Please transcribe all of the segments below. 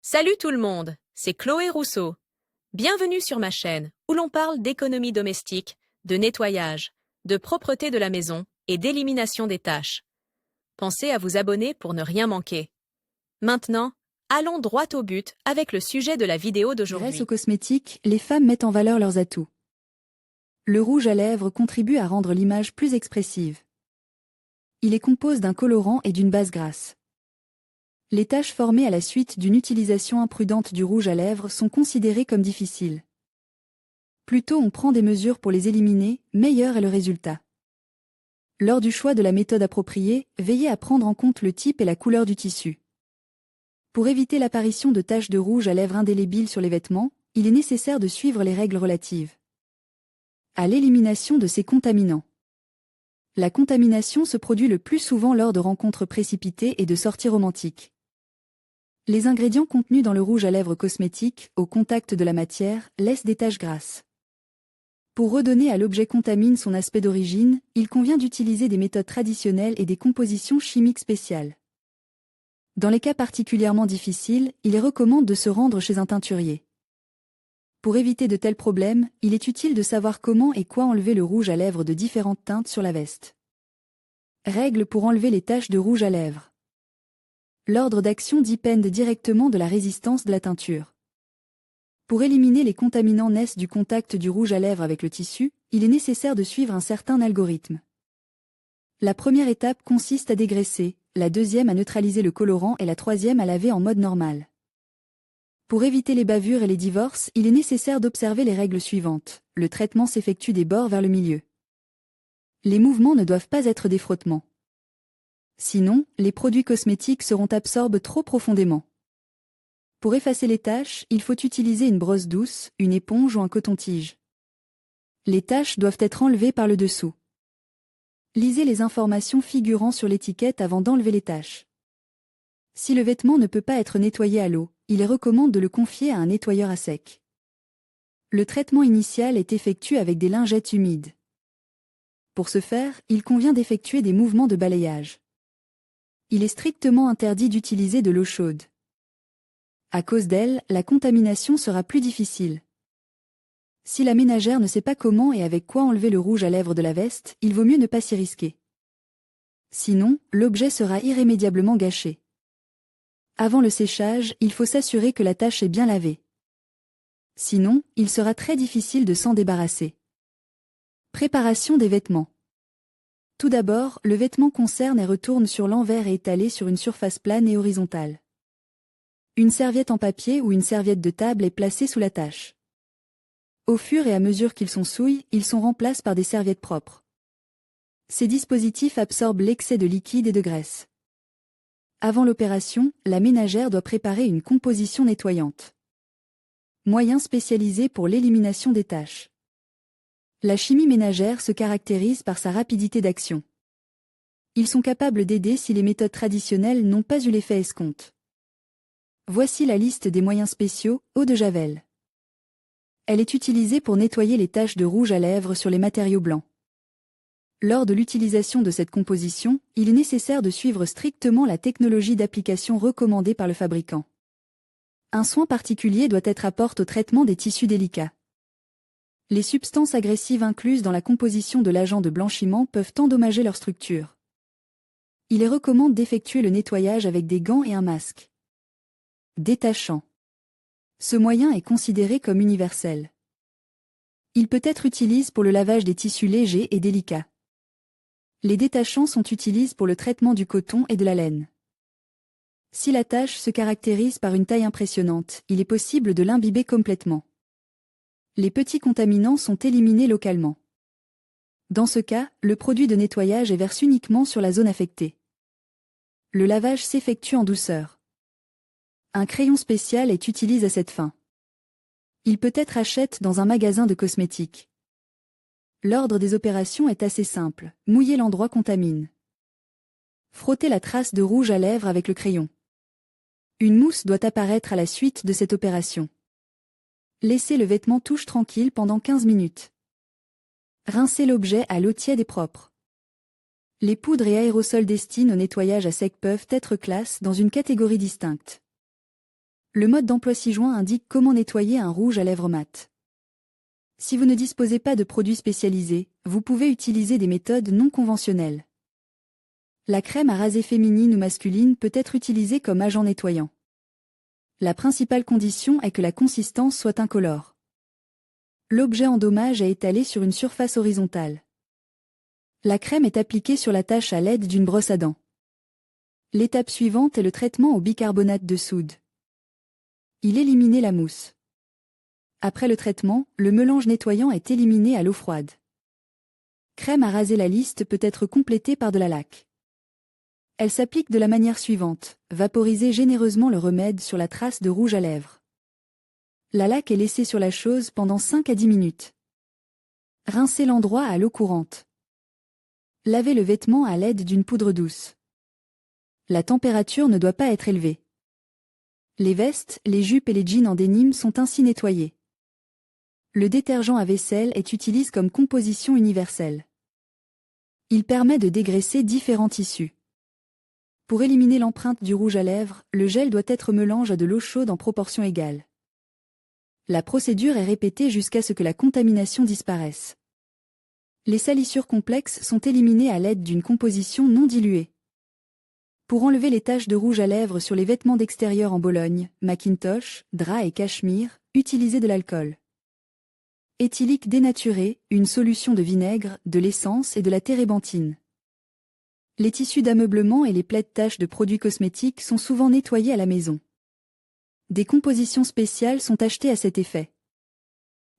Salut tout le monde, c'est Chloé Rousseau. Bienvenue sur ma chaîne où l'on parle d'économie domestique, de nettoyage, de propreté de la maison et d'élimination des tâches. Pensez à vous abonner pour ne rien manquer. Maintenant, allons droit au but avec le sujet de la vidéo Grâce d'aujourd'hui. aux cosmétiques, les femmes mettent en valeur leurs atouts. Le rouge à lèvres contribue à rendre l'image plus expressive. Il est composé d'un colorant et d'une base grasse. Les taches formées à la suite d'une utilisation imprudente du rouge à lèvres sont considérées comme difficiles. Plus tôt on prend des mesures pour les éliminer, meilleur est le résultat. Lors du choix de la méthode appropriée, veillez à prendre en compte le type et la couleur du tissu. Pour éviter l'apparition de taches de rouge à lèvres indélébiles sur les vêtements, il est nécessaire de suivre les règles relatives à l'élimination de ces contaminants. La contamination se produit le plus souvent lors de rencontres précipitées et de sorties romantiques. Les ingrédients contenus dans le rouge à lèvres cosmétique, au contact de la matière, laissent des taches grasses. Pour redonner à l'objet contamine son aspect d'origine, il convient d'utiliser des méthodes traditionnelles et des compositions chimiques spéciales. Dans les cas particulièrement difficiles, il est recommandé de se rendre chez un teinturier. Pour éviter de tels problèmes, il est utile de savoir comment et quoi enlever le rouge à lèvres de différentes teintes sur la veste. Règles pour enlever les taches de rouge à lèvres. L'ordre d'action dépend directement de la résistance de la teinture. Pour éliminer les contaminants naissent du contact du rouge à lèvres avec le tissu, il est nécessaire de suivre un certain algorithme. La première étape consiste à dégraisser, la deuxième à neutraliser le colorant et la troisième à laver en mode normal. Pour éviter les bavures et les divorces, il est nécessaire d'observer les règles suivantes. Le traitement s'effectue des bords vers le milieu. Les mouvements ne doivent pas être des frottements. Sinon, les produits cosmétiques seront absorbés trop profondément. Pour effacer les taches, il faut utiliser une brosse douce, une éponge ou un coton-tige. Les taches doivent être enlevées par le dessous. Lisez les informations figurant sur l'étiquette avant d'enlever les taches. Si le vêtement ne peut pas être nettoyé à l'eau, il est recommandé de le confier à un nettoyeur à sec. Le traitement initial est effectué avec des lingettes humides. Pour ce faire, il convient d'effectuer des mouvements de balayage. Il est strictement interdit d'utiliser de l'eau chaude. À cause d'elle, la contamination sera plus difficile. Si la ménagère ne sait pas comment et avec quoi enlever le rouge à lèvres de la veste, il vaut mieux ne pas s'y risquer. Sinon, l'objet sera irrémédiablement gâché. Avant le séchage, il faut s'assurer que la tache est bien lavée. Sinon, il sera très difficile de s'en débarrasser. Préparation des vêtements. Tout d'abord, le vêtement concerne et retourne sur l'envers et étalé sur une surface plane et horizontale. Une serviette en papier ou une serviette de table est placée sous la tache. Au fur et à mesure qu'ils sont souillés, ils sont remplacés par des serviettes propres. Ces dispositifs absorbent l'excès de liquide et de graisse. Avant l'opération, la ménagère doit préparer une composition nettoyante. Moyen spécialisé pour l'élimination des taches. La chimie ménagère se caractérise par sa rapidité d'action. Ils sont capables d'aider si les méthodes traditionnelles n'ont pas eu l'effet escompte. Voici la liste des moyens spéciaux. Eau de Javel. Elle est utilisée pour nettoyer les taches de rouge à lèvres sur les matériaux blancs. Lors de l'utilisation de cette composition, il est nécessaire de suivre strictement la technologie d'application recommandée par le fabricant. Un soin particulier doit être apporté au traitement des tissus délicats. Les substances agressives incluses dans la composition de l'agent de blanchiment peuvent endommager leur structure. Il est recommandé d'effectuer le nettoyage avec des gants et un masque. Détachant. Ce moyen est considéré comme universel. Il peut être utilisé pour le lavage des tissus légers et délicats. Les détachants sont utilisés pour le traitement du coton et de la laine. Si la tache se caractérise par une taille impressionnante, il est possible de l'imbiber complètement. Les petits contaminants sont éliminés localement. Dans ce cas, le produit de nettoyage est versé uniquement sur la zone affectée. Le lavage s'effectue en douceur. Un crayon spécial est utilisé à cette fin. Il peut être acheté dans un magasin de cosmétiques. L'ordre des opérations est assez simple. Mouiller l'endroit contamine. Frotter la trace de rouge à lèvres avec le crayon. Une mousse doit apparaître à la suite de cette opération. Laissez le vêtement touche tranquille pendant 15 minutes. Rincez l'objet à l'eau tiède et propre. Les poudres et aérosols destinés au nettoyage à sec peuvent être classés dans une catégorie distincte. Le mode d'emploi ci-joint indique comment nettoyer un rouge à lèvres mat. Si vous ne disposez pas de produits spécialisés, vous pouvez utiliser des méthodes non conventionnelles. La crème à raser féminine ou masculine peut être utilisée comme agent nettoyant. La principale condition est que la consistance soit incolore. L'objet en dommage est étalé sur une surface horizontale. La crème est appliquée sur la tache à l'aide d'une brosse à dents. L'étape suivante est le traitement au bicarbonate de soude. Il élimine la mousse. Après le traitement, le mélange nettoyant est éliminé à l'eau froide. Crème à raser. La liste peut être complétée par de la laque. Elle s'applique de la manière suivante: vaporiser généreusement le remède sur la trace de rouge à lèvres. La laque est laissée sur la chose pendant 5 à 10 minutes. Rincer l'endroit à l'eau courante. Laver le vêtement à l'aide d'une poudre douce. La température ne doit pas être élevée. Les vestes, les jupes et les jeans en dénime sont ainsi nettoyés. Le détergent à vaisselle est utilisé comme composition universelle. Il permet de dégraisser différents tissus. Pour éliminer l'empreinte du rouge à lèvres, le gel doit être mélangé à de l'eau chaude en proportion égale. La procédure est répétée jusqu'à ce que la contamination disparaisse. Les salissures complexes sont éliminées à l'aide d'une composition non diluée. Pour enlever les taches de rouge à lèvres sur les vêtements d'extérieur en Bologne, Macintosh, drap et cachemire, utilisez de l'alcool éthylique dénaturé, une solution de vinaigre, de l'essence et de la térébenthine. Les tissus d'ameublement et les plaies de taches de produits cosmétiques sont souvent nettoyés à la maison. Des compositions spéciales sont achetées à cet effet.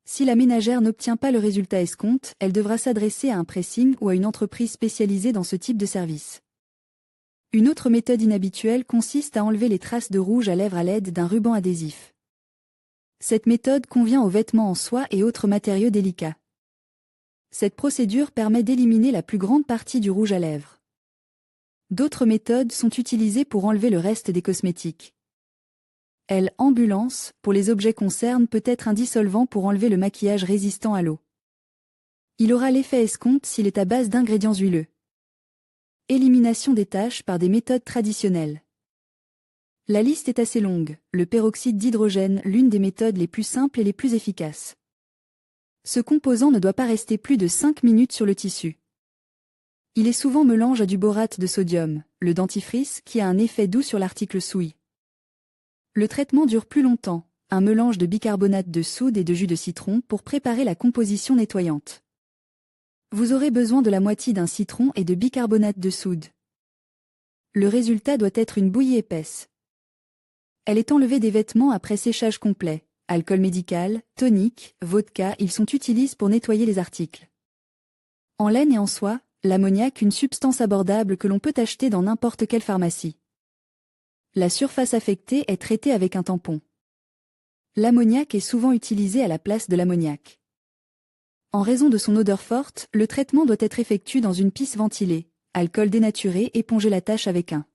Si la ménagère n'obtient pas le résultat escompte, elle devra s'adresser à un pressing ou à une entreprise spécialisée dans ce type de service. Une autre méthode inhabituelle consiste à enlever les traces de rouge à lèvres à l'aide d'un ruban adhésif. Cette méthode convient aux vêtements en soie et autres matériaux délicats. Cette procédure permet d'éliminer la plus grande partie du rouge à lèvres. D'autres méthodes sont utilisées pour enlever le reste des cosmétiques. Ambulance, pour les objets concernent peut être un dissolvant pour enlever le maquillage résistant à l'eau. Il aura l'effet escompte s'il est à base d'ingrédients huileux. Élimination des taches par des méthodes traditionnelles. La liste est assez longue, le peroxyde d'hydrogène, l'une des méthodes les plus simples et les plus efficaces. Ce composant ne doit pas rester plus de 5 minutes sur le tissu. Il est souvent mélangé à du borate de sodium, le dentifrice, qui a un effet doux sur l'article souille. Le traitement dure plus longtemps, un mélange de bicarbonate de soude et de jus de citron pour préparer la composition nettoyante. Vous aurez besoin de la moitié d'un citron et de bicarbonate de soude. Le résultat doit être une bouillie épaisse. Elle est enlevée des vêtements après séchage complet. Alcool médical, tonique, vodka, ils sont utilisés pour nettoyer les articles. En laine et en soie, l'ammoniac, une substance abordable que l'on peut acheter dans n'importe quelle pharmacie. La surface affectée est traitée avec un tampon. L'ammoniac est souvent utilisé à la place de l'ammoniac. En raison de son odeur forte, le traitement doit être effectué dans une pisse ventilée. Alcool dénaturé, épongez la tache avec un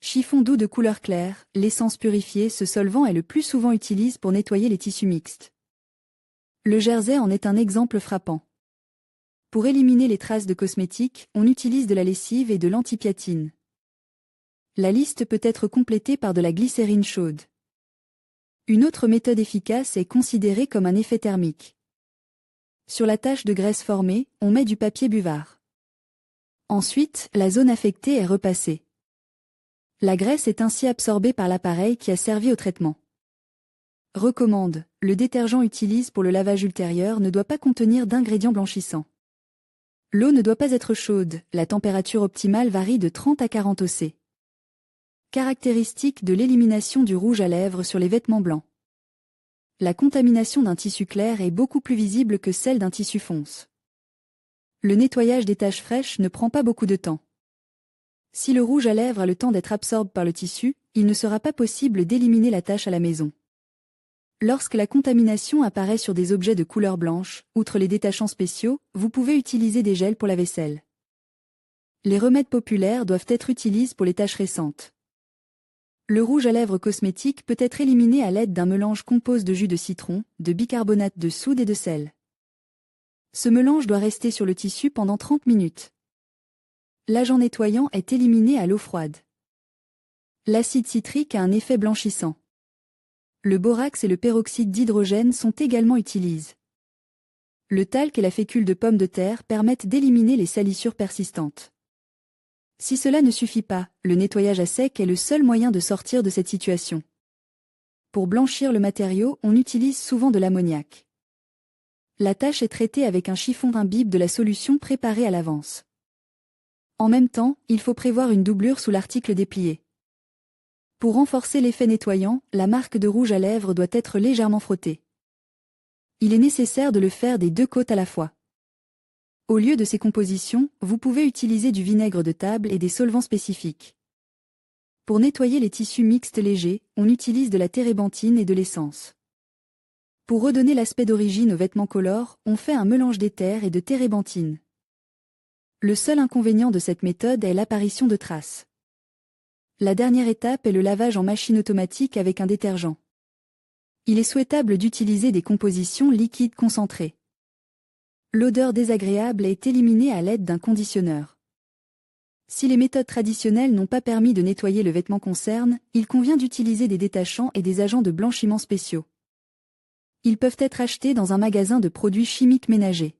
chiffon doux de couleur claire, l'essence purifiée. Ce solvant est le plus souvent utilisé pour nettoyer les tissus mixtes. Le jersey en est un exemple frappant. Pour éliminer les traces de cosmétiques, on utilise de la lessive et de l'antipiatine. La liste peut être complétée par de la glycérine chaude. Une autre méthode efficace est considérée comme un effet thermique. Sur la tache de graisse formée, on met du papier buvard. Ensuite, la zone affectée est repassée. La graisse est ainsi absorbée par l'appareil qui a servi au traitement. Recommande: le détergent utilisé pour le lavage ultérieur ne doit pas contenir d'ingrédients blanchissants. L'eau ne doit pas être chaude, la température optimale varie de 30 à 40 oC. Caractéristique de l'élimination du rouge à lèvres sur les vêtements blancs. La contamination d'un tissu clair est beaucoup plus visible que celle d'un tissu fonce. Le nettoyage des taches fraîches ne prend pas beaucoup de temps. Si le rouge à lèvres a le temps d'être absorbé par le tissu, il ne sera pas possible d'éliminer la tache à la maison. Lorsque la contamination apparaît sur des objets de couleur blanche, outre les détachants spéciaux, vous pouvez utiliser des gels pour la vaisselle. Les remèdes populaires doivent être utilisés pour les taches récentes. Le rouge à lèvres cosmétique peut être éliminé à l'aide d'un mélange composé de jus de citron, de bicarbonate de soude et de sel. Ce mélange doit rester sur le tissu pendant 30 minutes. L'agent nettoyant est éliminé à l'eau froide. L'acide citrique a un effet blanchissant. Le borax et le peroxyde d'hydrogène sont également utilisés. Le talc et la fécule de pomme de terre permettent d'éliminer les salissures persistantes. Si cela ne suffit pas, le nettoyage à sec est le seul moyen de sortir de cette situation. Pour blanchir le matériau, on utilise souvent de l'ammoniac. La tâche est traitée avec un chiffon imbibe de la solution préparée à l'avance. En même temps, il faut prévoir une doublure sous l'article déplié. Pour renforcer l'effet nettoyant, la marque de rouge à lèvres doit être légèrement frottée. Il est nécessaire de le faire des deux côtes à la fois. Au lieu de ces compositions, vous pouvez utiliser du vinaigre de table et des solvants spécifiques. Pour nettoyer les tissus mixtes légers, on utilise de la térébenthine et de l'essence. Pour redonner l'aspect d'origine aux vêtements colores, on fait un mélange d'éther et de térébenthine. Le seul inconvénient de cette méthode est l'apparition de traces. La dernière étape est le lavage en machine automatique avec un détergent. Il est souhaitable d'utiliser des compositions liquides concentrées. L'odeur désagréable est éliminée à l'aide d'un conditionneur. Si les méthodes traditionnelles n'ont pas permis de nettoyer le vêtement concerne, il convient d'utiliser des détachants et des agents de blanchiment spéciaux. Ils peuvent être achetés dans un magasin de produits chimiques ménagers.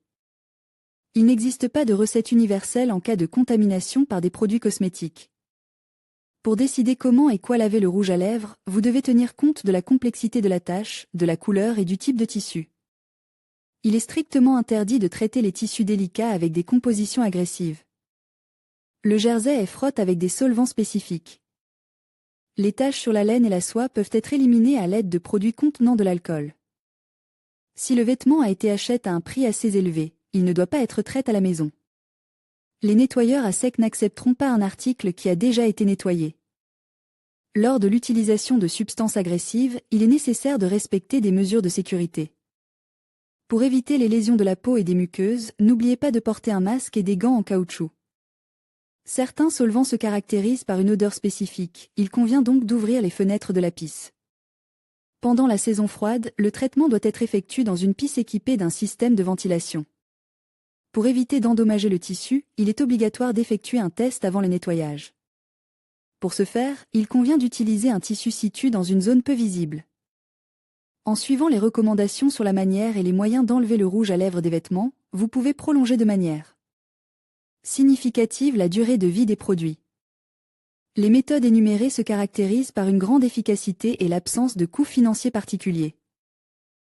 Il n'existe pas de recette universelle en cas de contamination par des produits cosmétiques. Pour décider comment et quoi laver le rouge à lèvres, vous devez tenir compte de la complexité de la tâche, de la couleur et du type de tissu. Il est strictement interdit de traiter les tissus délicats avec des compositions agressives. Le jersey est frotte avec des solvants spécifiques. Les taches sur la laine et la soie peuvent être éliminées à l'aide de produits contenant de l'alcool. Si le vêtement a été acheté à un prix assez élevé, il ne doit pas être traité à la maison. Les nettoyeurs à sec n'accepteront pas un article qui a déjà été nettoyé. Lors de l'utilisation de substances agressives, il est nécessaire de respecter des mesures de sécurité. Pour éviter les lésions de la peau et des muqueuses, n'oubliez pas de porter un masque et des gants en caoutchouc. Certains solvants se caractérisent par une odeur spécifique, il convient donc d'ouvrir les fenêtres de la pisse. Pendant la saison froide, le traitement doit être effectué dans une pisse équipée d'un système de ventilation. Pour éviter d'endommager le tissu, il est obligatoire d'effectuer un test avant le nettoyage. Pour ce faire, il convient d'utiliser un tissu situé dans une zone peu visible. En suivant les recommandations sur la manière et les moyens d'enlever le rouge à lèvres des vêtements, vous pouvez prolonger de manière significative la durée de vie des produits. Les méthodes énumérées se caractérisent par une grande efficacité et l'absence de coûts financiers particuliers.